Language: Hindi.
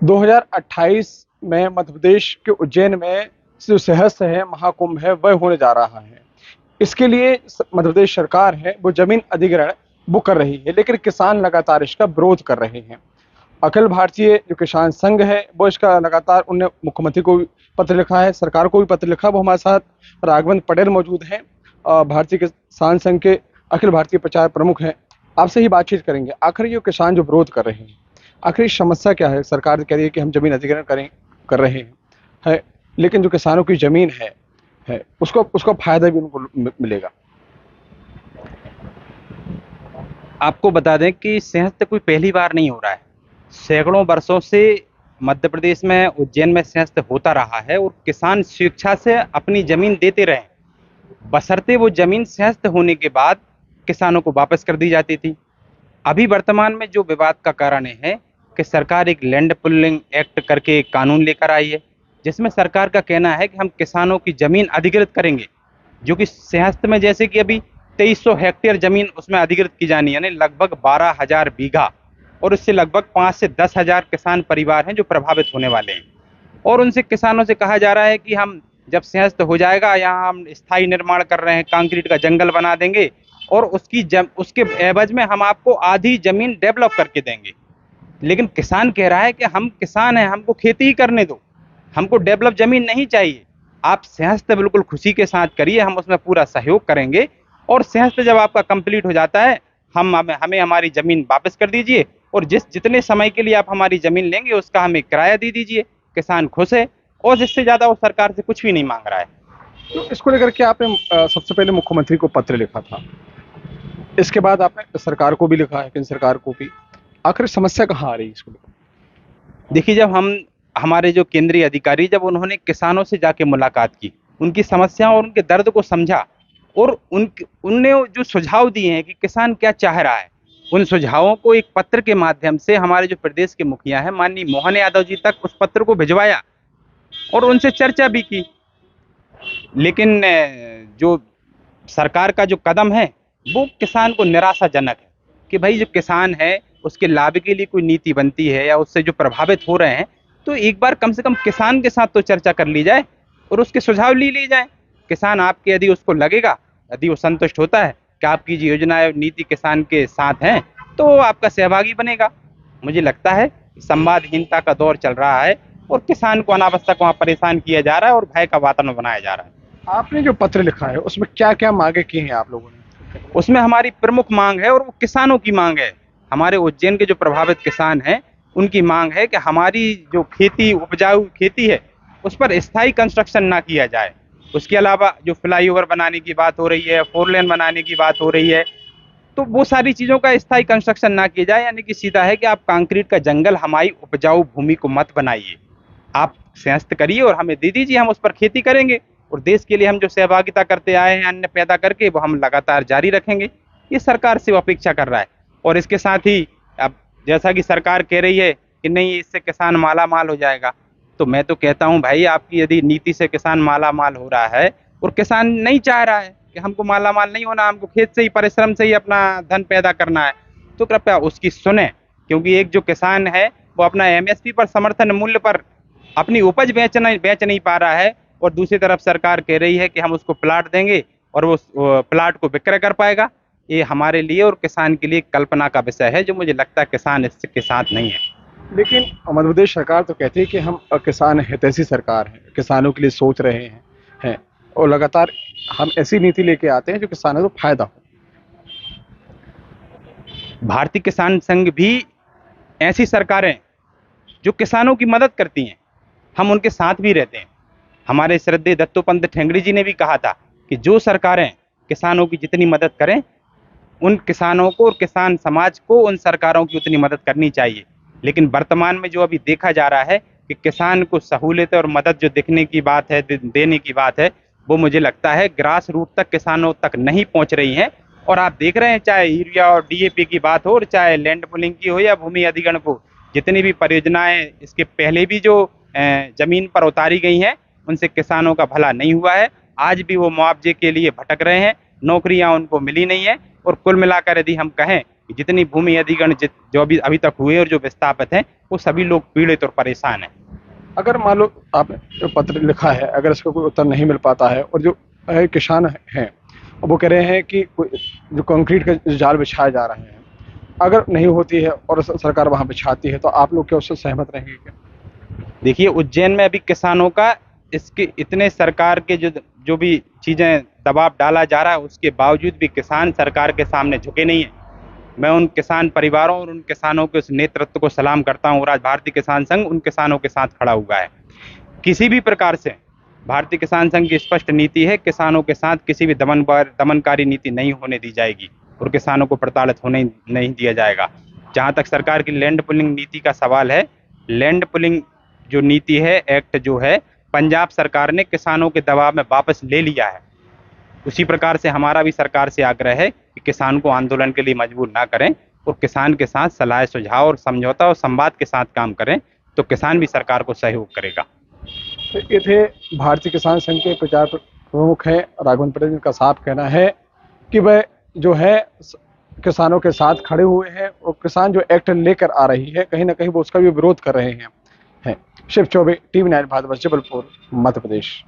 2028 में मध्य प्रदेश के उज्जैन में जो सहस्त्र है महाकुंभ है वह होने जा रहा है। इसके लिए मध्य प्रदेश सरकार है वो जमीन अधिग्रहण वो कर रही है, लेकिन किसान लगातार इसका विरोध कर रहे हैं। अखिल भारतीय जो किसान संघ है वो इसका लगातार उन्हें मुख्यमंत्री को भी पत्र लिखा है, सरकार को भी पत्र लिखा। वो हमारे साथ राघवेंद्र पटेल मौजूद हैं, भारतीय किसान संघ के अखिल भारतीय प्रचार प्रमुख हैं। आपसे ही बातचीत करेंगे। आखिर ये किसान जो विरोध कर रहे हैं, आखिर समस्या क्या है? सरकार कह रही है कि हम जमीन अधिग्रहण कर रहे हैं, है, लेकिन जो किसानों की जमीन है उसको उसका फायदा भी उनको मिलेगा। आपको बता दें कि सिंहस्थ कोई पहली बार नहीं हो रहा है। सैकड़ों वर्षों से मध्य प्रदेश में उज्जैन में सिंहस्थ होता रहा है और किसान स्वेच्छा से अपनी जमीन देते रहे, बशर्ते वो जमीन सिंहस्थ होने के बाद किसानों को वापस कर दी जाती थी। अभी वर्तमान में जो विवाद का कारण है कि सरकार एक लैंड पुलिंग एक्ट करके एक कानून लेकर आई है, जिसमें सरकार का कहना है कि हम किसानों की जमीन अधिग्रहित करेंगे, जो कि सिंहस्थ में जैसे कि अभी 2300 हेक्टेयर जमीन उसमें अधिग्रहित की जानी है, यानी लगभग 12,000 बीघा, और उससे लगभग 5 से 10,000 किसान परिवार हैं जो प्रभावित होने वाले हैं। और उनसे किसानों से कहा जा रहा है कि हम जब सिंहस्थ हो जाएगा, यहाँ हम स्थायी निर्माण कर रहे हैं, कंक्रीट का जंगल बना देंगे और उसके एवज में हम आपको आधी जमीन डेवलप करके देंगे। लेकिन किसान कह रहा है कि हम किसान हैं, हमको खेती ही करने दो, हमको डेवलप जमीन नहीं चाहिए। आप सिंहस्थ बिल्कुल खुशी के साथ करिए, हम उसमें पूरा सहयोग करेंगे। और सिंहस्थ जब आपका कंप्लीट हो जाता है, हमें हमारी जमीन वापस कर दीजिए और जितने समय के लिए आप हमारी जमीन लेंगे उसका हमें किराया दे दीजिए। किसान खुश है और इससे ज्यादा वो सरकार से कुछ भी नहीं मांग रहा है। तो इसको लेकर के आपने सबसे पहले मुख्यमंत्री को पत्र लिखा था, इसके बाद आपने सरकार को भी लिखा है, केंद्र सरकार को भी। आखिर समस्या कहाँ आ रही है इसको लेकर? देखिए, जब हमारे जो केंद्रीय अधिकारी जब उन्होंने किसानों से जाके मुलाकात की, उनकी समस्याओं और उनके दर्द को समझा और उनने जो सुझाव दिए हैं कि किसान क्या चाह रहा है, उन सुझावों को एक पत्र के माध्यम से हमारे जो प्रदेश के मुखिया हैं माननीय मोहन यादव जी तक उस पत्र को भिजवाया और उनसे चर्चा भी की। लेकिन जो सरकार का जो कदम है वो किसान को निराशाजनक है कि भाई जो किसान है उसके लाभ के लिए कोई नीति बनती है या उससे जो प्रभावित हो रहे हैं, तो एक बार कम से कम किसान के साथ तो चर्चा कर ली जाए और उसके सुझाव ली जाए। किसान आपके यदि उसको लगेगा, यदि वो संतुष्ट होता है कि आपकी जो योजना और नीति किसान के साथ हैं, तो वो आपका सहभागी बनेगा। मुझे लगता है संवादहीनता का दौर चल रहा है और किसान को अनावश्यक वहाँ परेशान किया जा रहा है और भय का वातावरण बनाया जा रहा है। आपने जो पत्र लिखा है उसमें क्या क्या मांगे की हैं आप लोगों ने? उसमें हमारी प्रमुख मांग है और वो किसानों की मांग है। हमारे उज्जैन के जो प्रभावित किसान हैं उनकी मांग है कि हमारी जो खेती, उपजाऊ खेती है, उस पर स्थायी कंस्ट्रक्शन ना किया जाए। उसके अलावा जो फ्लाईओवर बनाने की बात हो रही है, 4 लेन बनाने की बात हो रही है, तो वो सारी चीज़ों का स्थायी कंस्ट्रक्शन ना किया जाए। यानी कि सीधा है कि आप कंक्रीट का जंगल हमारी उपजाऊ भूमि को मत बनाइए, आप सिंहस्थ करिए और हमें दे दीजिए, हम उस पर खेती करेंगे और देश के लिए हम जो सहभागिता करते आए हैं अन्न पैदा करके, वो हम लगातार जारी रखेंगे। ये सरकार से अपेक्षा कर रहा है। और इसके साथ ही अब जैसा कि सरकार कह रही है कि नहीं इससे किसान माला माल हो जाएगा, तो मैं तो कहता हूँ भाई, आपकी यदि नीति से किसान माला माल हो रहा है और किसान नहीं चाह रहा है कि हमको माला माल नहीं होना, हमको खेत से ही परिश्रम से ही अपना धन पैदा करना है, तो कृपया उसकी सुने। क्योंकि एक जो किसान है वो अपना एमएसपी पर, समर्थन मूल्य पर अपनी उपज बेच नहीं पा रहा है और दूसरी तरफ सरकार कह रही है कि हम उसको प्लाट देंगे और वो प्लाट को विक्रय कर पाएगा। ये हमारे लिए और किसान के लिए कल्पना का विषय है, जो मुझे लगता है किसान इसके साथ नहीं है। लेकिन मध्य प्रदेश सरकार तो कहती है कि हम किसान हितैषी सरकार है, किसानों के लिए सोच रहे हैं और लगातार हम ऐसी नीति लेके आते हैं जो किसानों को फायदा हो। भारतीय किसान संघ भी ऐसी सरकारें जो किसानों की मदद करती हैं, हम उनके साथ भी रहते हैं। हमारे श्रद्धेय दत्तोपंत ठेंगड़ी जी ने भी कहा था कि जो सरकारें किसानों की जितनी मदद करें, उन किसानों को और किसान समाज को उन सरकारों की उतनी मदद करनी चाहिए। लेकिन वर्तमान में जो अभी देखा जा रहा है कि किसान को सहूलियत और मदद जो दिखने की बात है, देने की बात है, वो मुझे लगता है ग्रास रूट तक किसानों तक नहीं पहुंच रही हैं। और आप देख रहे हैं, चाहे यूरिया और डीएपी की बात हो और चाहे लैंड पुलिंग की हो या भूमि अधिग्रहण को, जितनी भी परियोजनाएं इसके पहले भी जो जमीन पर उतारी गई हैं, उनसे किसानों का भला नहीं हुआ है। आज भी वो मुआवजे के लिए भटक रहे हैं। नौकरियां उनको मिली नहीं है। और कुल मिलाकर यदि हम कहें कि जितनी भूमि अधिग्रहण जो भी अभी तक हुए और जो विस्थापित हैं, वो सभी लोग पीड़ित और परेशान हैं। अगर मान लो आपने जो पत्र लिखा है, अगर इसका कोई उत्तर नहीं मिल पाता है और जो किसान हैं वो कह रहे हैं कि जो कंक्रीट का जाल बिछाया जा रहे हैं, अगर नहीं होती है और सरकार वहां बिछाती है, तो आप लोग क्या उससे सहमत रहेंगे क्या? देखिए, उज्जैन में अभी किसानों का इसके इतने सरकार के जो भी चीजें दबाव डाला जा रहा है, उसके बावजूद भी किसान सरकार के सामने झुके नहीं है। मैं उन किसान परिवारों और उन किसानों के उस नेतृत्व को सलाम करता हूं, और आज भारतीय किसान संघ उन किसानों के साथ खड़ा हुआ है। किसी भी प्रकार से भारतीय किसान संघ की स्पष्ट नीति है, किसानों के साथ किसी भी दमनकारी नीति नहीं होने दी जाएगी और किसानों को प्रताड़ित होने नहीं दिया जाएगा। जहां तक सरकार की लैंड पुलिंग नीति का सवाल है, लैंड पुलिंग जो नीति है, एक्ट जो है, पंजाब सरकार ने किसानों के दबाव में वापस ले लिया है। उसी प्रकार से हमारा भी सरकार से आग्रह है कि किसान को आंदोलन के लिए मजबूर ना करें और किसान के साथ सलाह सुझाव और समझौता और संवाद के साथ काम करें, तो किसान भी सरकार को सहयोग करेगा। तो ये थे भारतीय किसान संघ के प्रचार प्रमुख हैं राघवन पटेल, जिनका साफ कहना है कि वह जो है किसानों के साथ खड़े हुए हैं और किसान जो एक्ट लेकर आ रही है, कहीं ना कहीं वो उसका भी विरोध कर रहे हैं। शिव चौबे, टीवी 9 भारतवर्ष, जबलपुर, मध्य प्रदेश।